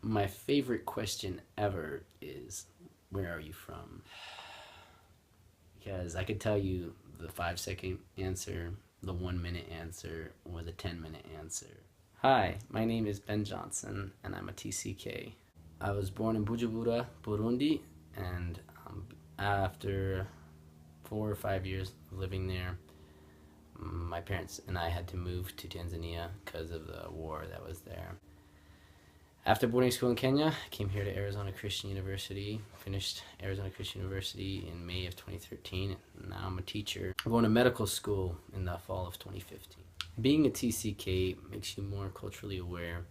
My favorite question ever is, where are you from? Because I could tell you the 5 second answer, the 1 minute answer, or the 10 minute answer. Hi, my name is Ben Johnson, and I'm a TCK. I was born in Bujumbura, Burundi, and after 4 or 5 years of living there, my parents and I had to move to Tanzania because of the war that was there. After boarding school in Kenya, I came here to Arizona Christian University, finished Arizona Christian University in May of 2013, and now I'm a teacher. I'm going to medical school in the fall of 2015. Being a TCK makes you more culturally aware.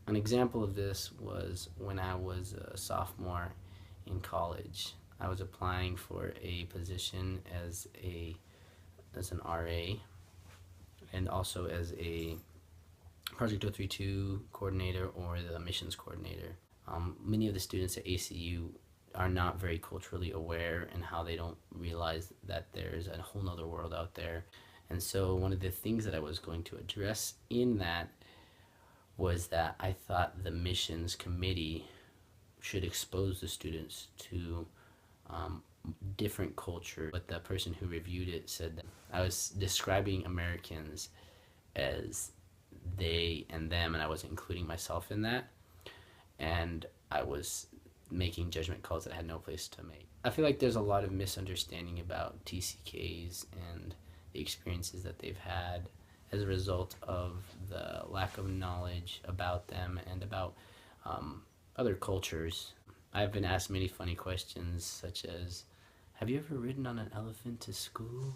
An example of this was when I was a sophomore in college. I was applying for a position as an RA and also as a Project 032 coordinator or the missions coordinator. Many of the students at ACU are not very culturally aware and how they don't realize that there's a whole nother world out there. And so one of the things that I was going to address in that was that I thought the missions committee should expose the students to different culture. But the person who reviewed it said that I was describing Americans as they and them, and I was including myself in that, and I was making judgment calls that I had no place to make. I feel like there's a lot of misunderstanding about TCKs and the experiences that they've had as a result of the lack of knowledge about them and about other cultures. I've been asked many funny questions such as, have you ever ridden on an elephant to school?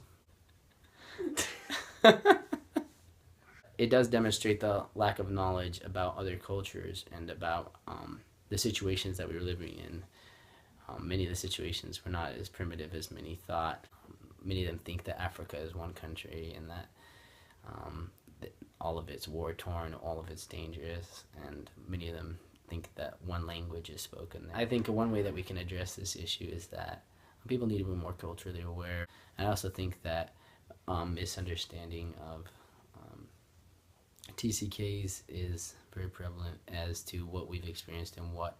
It does demonstrate the lack of knowledge about other cultures and about the situations that we were living in. Many of the situations were not as primitive as many thought. Many of them think that Africa is one country and that all of it's war-torn, all of it's dangerous, and many of them think that one language is spoken. I think one way that we can address this issue is that people need to be more culturally aware. And I also think that misunderstanding of TCKs is very prevalent as to what we've experienced and what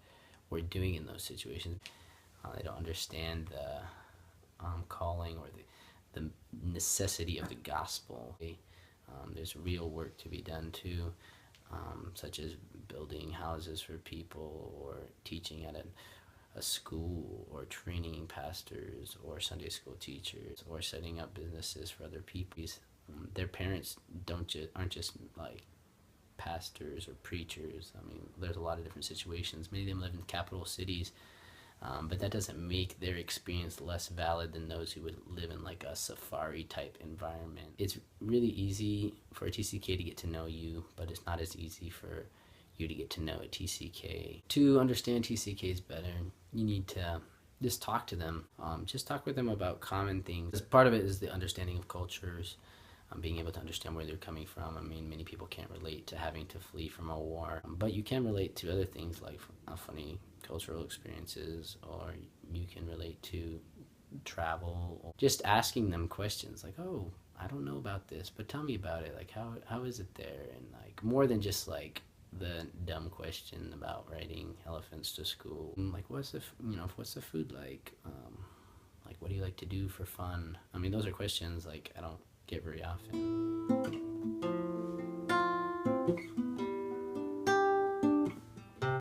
we're doing in those situations. They don't understand the calling or the necessity of the gospel. There's real work to be done too, such as building houses for people or teaching at a school or training pastors or Sunday school teachers or setting up businesses for other people. Their parents aren't just like pastors or preachers. I mean, there's a lot of different situations. Many of them live in capital cities, but that doesn't make their experience less valid than those who would live in like a safari type environment. It's really easy for a TCK to get to know you, but it's not as easy for you to get to know a TCK. To understand TCKs better, you need to just talk to them. Just talk with them about common things. Part of it is the understanding of cultures, being able to understand where they're coming from. I mean, many people can't relate to having to flee from a war, but you can relate to other things like funny cultural experiences, or you can relate to travel, or just asking them questions like, oh, I don't know about this, but tell me about it. Like, how is it there? And like, more than just like the dumb question about riding elephants to school. Like, what's the food like? Like, what do you like to do for fun? I mean, those are questions like I don't get very often.